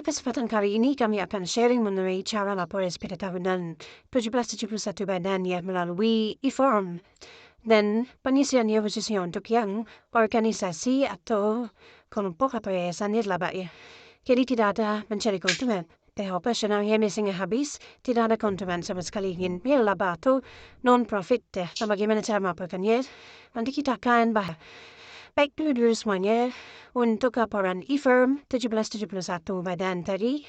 kesempatan kali ini kami akan sharing mengenai cara lapor SPT tahunan 1771 badan ya melalui e-form. Dan pengisiannya khususnya untuk yang organisasi atau kelompok atau yayasan laba ya. Jadi tidak ada mencari keuntungan. Operasionalnya misalnya habis, tidak ada keuntungan sama sekali ingin laba atau non-profit. Dan bagaimana cara melaporkannya? Nanti kita akan bahas. Baik dulu semuanya, untuk laporan e-firm 1771 badan tadi,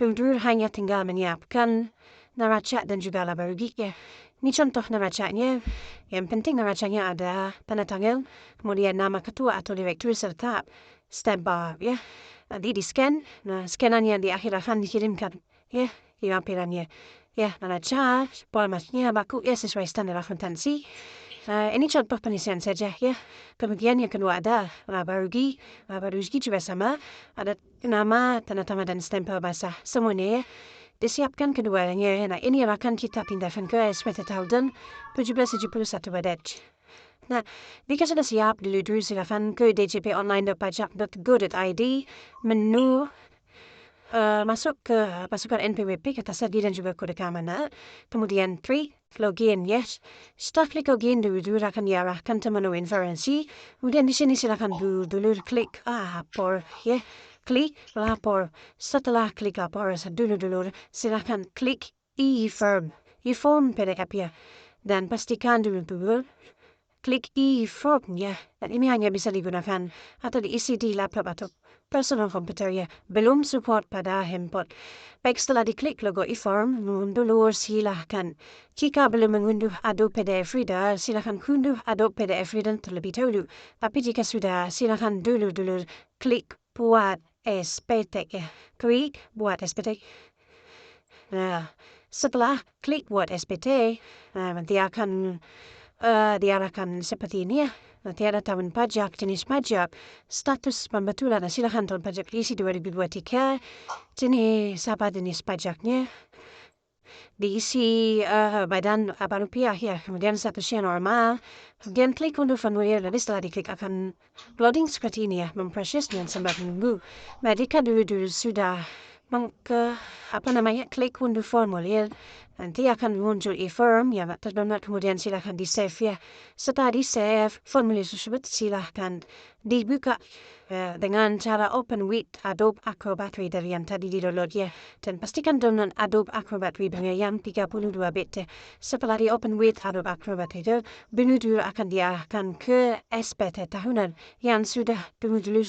penduduk hanya tinggal menyiapkan neraca dan juga laba rugi ya. Ini contoh neracanya. Yang penting neracanya ada tanda tangan, kemudian nama ketua atau direktur serta stamp bar ya. Nanti di scan, nah scanannya di akhir akan dikirimkan ya, di lampirannya. Ya, neraca, formatnya baku ya sesuai standar akuntansi. Ini contoh pengisian saja ya. Kemudian yang kedua ada laba rugi. Laba rugi juga sama. Ada nama, tanda tangan dan stempel basah semuanya ya. Disiapkan keduanya. Nah ini yang akan kita pindahkan ke SPT tahun 1771 badaj. Nah, jika sudah siap, dulu silakan ke djponline.pajak.go.id, menu masuk ke pasukan NPWP, kata segi dan juga kode keamanan. Kemudian klik login, yes. Setelah klik login, dulu akan diarahkan ke menu informasi. Kemudian di sini silakan dulu klik lapor, ya. Klik lapor. Setelah klik lapor, dulu silakan klik e-form. E-form PDF ya. Dan pastikan dulu klik e-form ya. Dan ini hanya bisa digunakan atau diisi di laptop atau personal komputer ya. Belum support pada handphone. Baik, setelah diklik logo e-form, dulu silahkan. Jika belum mengunduh Adobe PDF Reader, silahkan unduh Adobe PDF Reader terlebih dahulu. Tapi jika sudah, silahkan dulu klik buat SPT ya. Klik buat SPT. Nah, setelah klik buat SPT, nanti akan diarahkan seperti ini ya. Nanti ada tahun pajak, jenis pajak, status pembetulan, silakan tahun pajak diisi 2023, jenis apa jenis pajaknya, diisi badan apa rupiah ya, kemudian statusnya normal, kemudian klik unduh formulir, dan setelah diklik akan loading seperti ini ya, memproses dan sambil menunggu. Nah, jika dulu sudah klik unduh formulir, nanti akan muncul e-form yang terdownload, kemudian silahkan di-save ya. Setelah di-save, formulir tersebut silahkan dibuka dengan cara open with Adobe Acrobat Reader yang tadi di-download ya. Dan pastikan download Adobe Acrobat Reader yang 32 bit. Setelah di-open with Adobe Acrobat Reader, dulu akan diarahkan ke SPT tahunan yang sudah dulu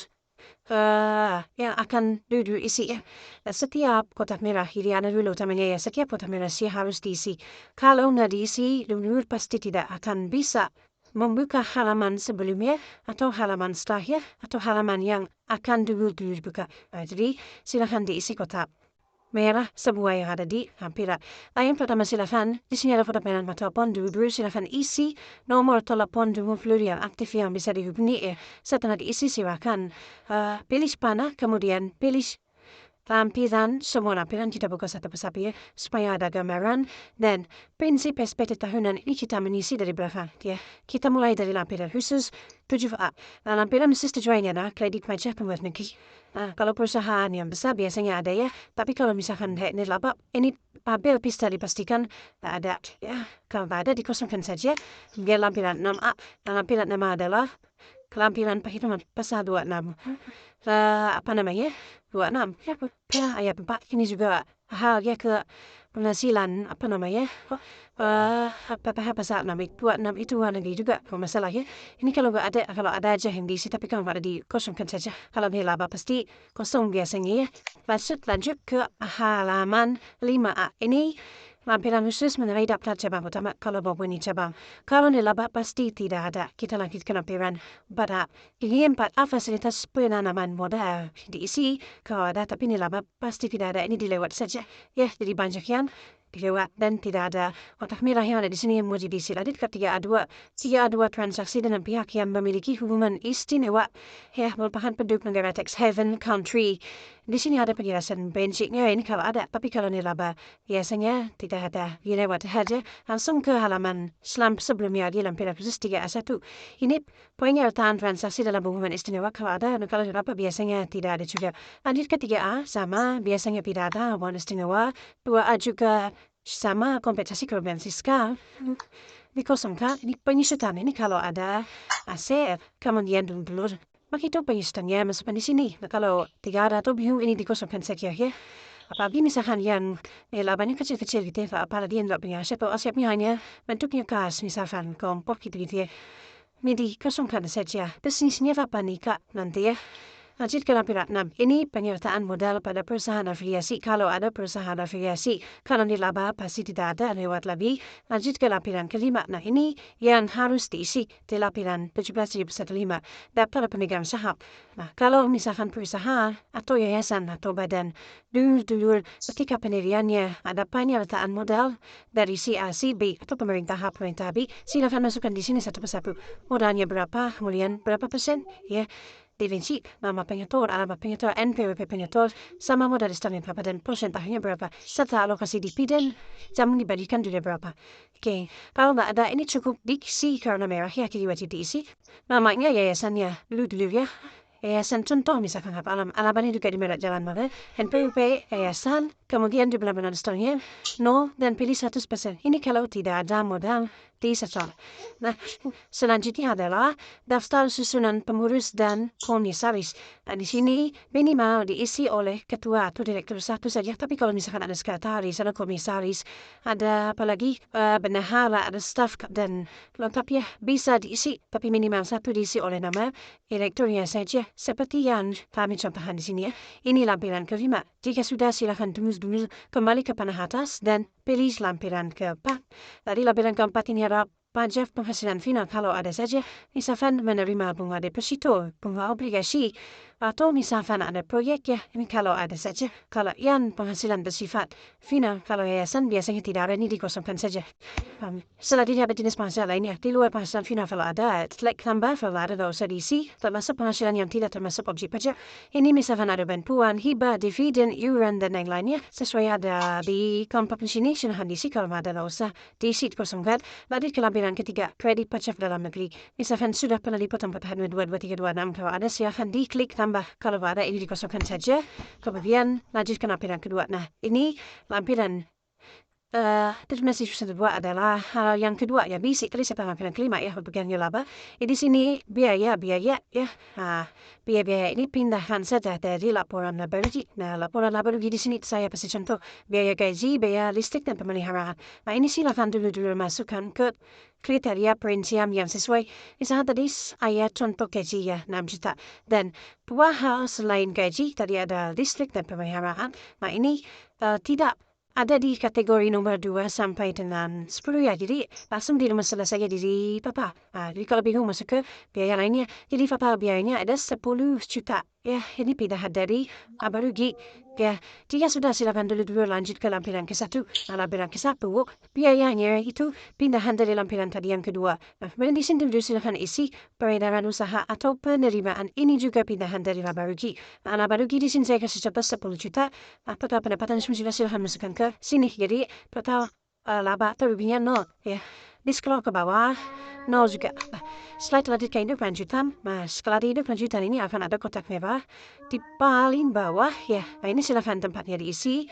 yang akan dulu isi ya. Setiap kotak merah ini ada dulu utamanya ya. Setiap kotak merah harus diisi. Kalau nggak diisi, dulu pasti tidak akan bisa membuka halaman sebelumnya atau halaman setelahnya atau halaman yang akan dulu dibuka. Jadi silakan diisi kotak merah sebuah yang ada di lampiran. Yang pertama silakan, di sini ada foto pena telepon, dulu silakan isi nomor telepon dulu yang aktif yang bisa dihubungi. Setelah diisi silakan pilih panah, kemudian pilih lampiran, semua lampiran kita buka satu persatu ya, supaya ada gambaran. Dan prinsip SPT tahunan ini kita mengisi dari belakang ya. Kita mulai dari lampiran khusus 7A. Nah, lampiran khusus tujuannya adalah kredit pajak luar negeri. Nah, kalau perusahaan yang besar biasanya ada ya, tapi kalau misalkan ini laba, ini apabila bisa dipastikan tak ada ya. Kalau tak ada dikosongkan saja. Biar lampiran 6A. Nah, lampiran 6A adalah kelampiran perhitungan pasal 26. 26 ya, ayat 4 ini juga hal ya ke penghasilan pasal 6 itu luar negeri juga kalau masalah ya. Ini kalau ada aja yang diisi, tapi kalau ada dikosongkan saja. Kalau laba pasti kosong biasanya ya. Lanjut ke halaman 5A. Ini lampiran khusus mengenai daftar cabang utama kalau ini cabang. Kalau laba pasti tidak ada. Kita lanjut ke lampiran 4A. Ini 4A fasilitas penanaman modal diisi. Kalau ada tapi laba pasti tidak ada. Ini dilewat saja. Ya, jadi banyak yang dilewat dan tidak ada otak merah yang ada di sini yang muji disil. Adit ketiga A2 transaksi dengan pihak yang memiliki hubungan istimewa ya merupakan penduduk negara tax haven country. Di sini ada penjelasan basicnya ini kalau ada, tapi kalau nilaba biasanya tidak ada. Dilewat saja langsung ke halaman sebelumnya di lampiran khusus 3A1. Ini penyertaan transaksi dalam hubungan istimewa kalau ada, dan kalau nilaba biasanya tidak ada juga. Lanjut ke 3A sama biasanya tidak ada hubungan istimewa. 2A juga sama kompensasi kerugian fiskal. Dikosongkan ini penyusutan ini kalau ada AC kemudian dulu begitu penyusutannya masukkan di sini. Nah, kalau tidak ada atau bingung ini dikosongkan saja ya. Apalagi misalkan yang labannya kecil-kecil gitu ya, apalagi yang nggak punya aset atau asetnya hanya bentuknya kas misalkan kompor gitu ya. Ini dikosongkan saja. Terus isinya apa nih Kak nanti ya. Lanjut ke lampiran 6. Ini penyertaan modal pada perusahaan afiliasi. Kalau ada perusahaan afiliasi, kalau nilaba pasti tidak ada lewat lebih. Lanjut ke lampiran kelima. Nah ini yang harus diisi di lampiran 17.105. Daftar pemegang saham. Nah kalau misalkan perusahaan atau yayasan atau badan dulur ketika pendiriannya ada penyertaan modal dari si A, si B atau pemerintah A, pemerintah B, silakan masukkan di sini satu persatu. Modalnya berapa, kemudian berapa persen, ya. Dirinci nama penyetor, alamat penyetor, NPWP penyetor, sama modal standar berapa dan persentahnya berapa, serta alokasi dividen, jam dibadikan juga berapa. Oke, kalau nggak ada ini cukup diisi karena merah ya, jadi wajib diisi. Namanya yayasannya dulu ya. Yayasan contoh misalkan alamatnya juga di Merak Jalan Mare, NPWP yayasan, kemudian jumlah benar standarnya 0 dan pilih 100%. Ini kalau tidak ada modal disetor. Nah, selanjutnya adalah daftar susunan pengurus dan komisaris. Nah, di sini minimal diisi oleh ketua atau direktur satu saja. Tapi kalau misalkan ada sekretaris, ada komisaris, ada apalagi bendahara, ada staf dan lengkap ya bisa diisi. Tapi minimal satu diisi oleh nama direkturnya saja. Seperti yang kami contohkan di sini ya. Ini lampiran kelima. Jika sudah silakan tunggu kembali ke panah atas dan pilih lampiran keempat. Tadi lampiran keempat ini ada pajak penghasilan final kalau ada saja. Misalkan menerima bunga deposito, bunga obligasi, atau misalkan ada proyek ya. Ini kalau ada saja. Kalau yang penghasilan bersifat final, kalau yayasan biasanya tidak ada, ini dikosongkan saja. Selanjutnya ada jenis penghasilan lainnya. Di luar penghasilan final kalau ada, selek tambah kalau ada tidak usah diisi. Termasuk penghasilan yang tidak termasuk objek pajak. Ini misalkan ada bantuan, hibah, dividen, iuran, dan lain-lainnya. Sesuai ada di keempat sini, silahkan diisi. Kalau ada tidak usah diisi, dikosongkan. Lanjut ke lampiran ketiga, kredit pajak dalam negeri. Misalkan sudah pernah dipotong pertahanan 22326, kalau ada silahkan diklik tambah. Kalau ada ini dikosongkan saja. Kemudian lanjut ke lampiran kedua. Nah, ini lampiran definisi kedua adalah hal yang kedua ya basic tadi saya lampiran kelima ya bagian laba. Di sini biaya ya. Biaya ini pindahkan saja dari laporan laba rugi. Nah laporan laba rugi di sini saya kasih contoh biaya gaji, biaya listrik dan pemeliharaan. Nah ini silakan dulu masukkan ke kriteria perincian yang sesuai. Misalnya tadi saya contoh gaji ya 6 juta dan dua hal selain gaji tadi ada listrik dan pemeliharaan. Nah ini tidak ada di kategori nomor 2 sampai dengan 10 ya. Jadi langsung di nomor selesai di Papa. Jadi kalau bingung masuk ke biaya lainnya. Jadi Papa biayanya ada 10 juta. Ya, ini pindahan dari rugi. Ya, jika sudah silakan dulu lanjut ke lampiran ke-1. Nah, lampiran ke-1 biayanya itu pindahan dari lampiran tadi yang kedua. Nah, kemudian di sini dulu silakan isi peredaran usaha atau penerimaan. Ini juga pindahan dari laba rugi. Nah, laba rugi di sini saya kasih contoh 10 juta. Nah, total pendapatan semua silakan masukkan ke sini. Jadi total laba atau ruginya 0 ya. Di scroll ke bawah 0 juga. Setelah lanjut ke hidup lanjutan, setelah di hidup lanjutan ini akan ada kotak merah di paling bawah ya. Nah ini silakan tempatnya diisi.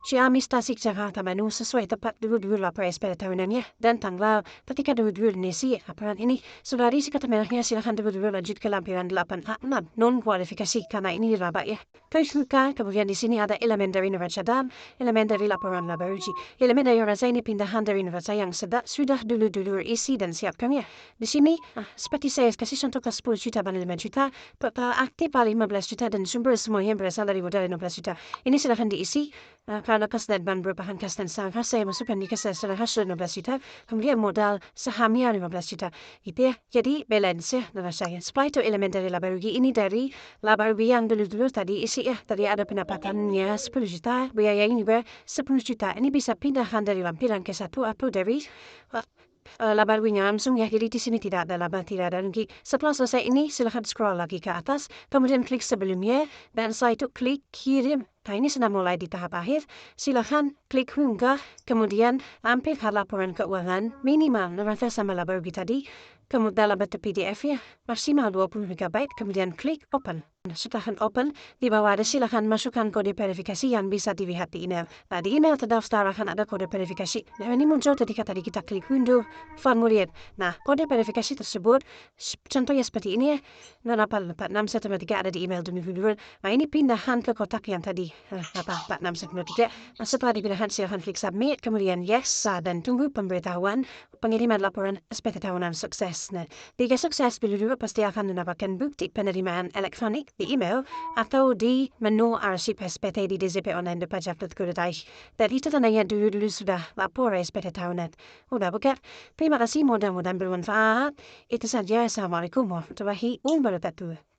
Ciamis Tasik Jakarta Bandung sesuai tepat dulu lapor SPT tahunannya dan tanggal ketika dulu diisi laporan ini. Sudah diisi kata merahnya silakan dulu lanjut ke lampiran 8A6 non kualifikasi karena ini diraba ya. Kemudian di sini ada elemen dari neraca dan elemen dari laporan laba rugi. Elemen dari neraca ini pindahan dari neraca yang sudah dulu isi dan siapkan ya. Di sini seperti saya kasih contoh ke 10 juta dan 5 juta, total aktif 15 juta dan sumber semuanya berasal dari modal 15 juta. Ini silakan diisi. Karena kesedaran merupakan kesedaran sangat saya masukkan di kesedaran hasil 15 juta, kemudian modal sahamnya 15 juta. Gitu ya. Jadi balance ya dengan saya. Supply itu elemen dari laba rugi. Ini dari laba rugi yang dulu-dulu tadi isi ya. Tadi ada pendapatannya 10 juta, biaya ini juga 10 juta. Ini bisa pindahkan dari lampiran ke satu atau dari laba ruginya langsung ya. Jadi di sini tidak ada laba, tidak ada rugi. Setelah selesai ini silahkan scroll lagi ke atas, kemudian klik sebelumnya, dan setelah itu klik kirim. Nah ini sudah mulai di tahap akhir. Silahkan klik unggah, kemudian lampirkan laporan keuangan minimal neraka sama laba rugi tadi. Kemudian dalam bentuk PDF ya, maksimal 20 MB, kemudian klik open. Nah, setelah open, di bawah ada silahkan masukkan kode verifikasi yang bisa dilihat di email. Nah, di email terdaftar akan ada kode verifikasi. Nah, ini muncul ketika tadi kita klik unduh formulir. Nah, kode verifikasi tersebut, contohnya seperti ini ya, 84613 ada di email dulu. Nah, ini pindahkan ke kotak yang tadi, 84613. Nah, setelah dipindahkan, silahkan klik submit, kemudian yes, dan tunggu pemberitahuan pengiriman laporan SPT tahunan sukses. Nah, jika sukses, dulu pasti akan mendapatkan bukti penerimaan elektronik di email atau di menu arsip SPT di DZP Online di pajak.co.id. Dan itu tandanya dulu sudah lapor SPT tahunan. Udah bukan? Terima kasih, mudah-mudahan bermanfaat. Itu saja. Assalamualaikum warahmatullahi wabarakatuh.